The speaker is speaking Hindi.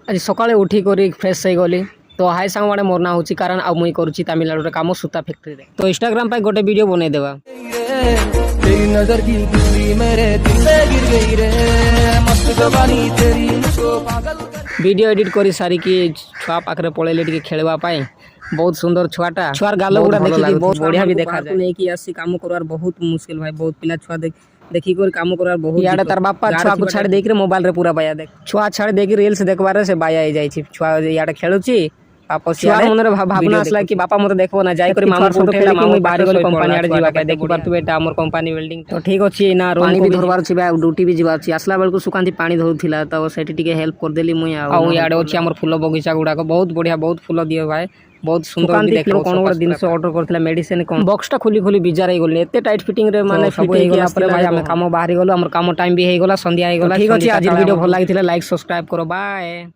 आज सकाळे उठी करी फ्रेश हो गली तो हाय सांग माड़े मोर ना होची कारण आ मुई करूची तमिलनाडु रे काम सूता फैक्ट्री रे तो इंस्टाग्राम पे गोटे वीडियो बने देवा तेरी नजर की दूरी मेरे दिल पे गिर गई रे मस्त जवानी तेरी मुझको पागल कर वीडियो एडिट करी सारी की छुआ पाखरे पळेले टिके खेलवा पाए बहुत सुंदर छुआटा छुआर गालो गुड़ा देखि बहुत बढ़िया भी देखा जाए नहीं कि आसी काम करवार बहुत मुश्किल भाई बहुत पिला छुआ देखी कर काम करवार बहुत याडे तार बापा छुआ को छाड़ देख रे मोबाइल रे पूरा बाया देख छुआ छाड़ देख रील्स देखबारे से बाया हो जाई छी छुआ याडे खेलुची बापा छुआ मनरे भावना आसला कि बापा मते देखबो ना जाई करी मामा फोटो खेला मामा बाहर गली कंपनी आडे जीवा के देखि पारतु बेटा हमर कंपनी बिल्डिंग तो ठीक अछि ना पानी भी धरबार छी बा ड्यूटी भी जीवा छी आसला बेल को सुकांती पानी धरुथिला तो सेठी टिके हेल्प कर देली मुई आ याडे अछि हमर फूल बगीचा गुडा को बहुत बढ़िया बहुत फूल दियो भाई बहुत सुंदर भी देखो कोन गोटे दिन से ऑर्डर करथिला मेडिसिन कोन बॉक्स टा खुली खुली बिजार हो गले एते टाइट फिटिंग रे माने फिट हे गेला पर भाई हम काम बाहरी गलो हमर काम टाइम भी हे गेला संध्या हे गेला ठीक अछि आज वीडियो भल लागिथिला लाइक सब्सक्राइब करो बाय।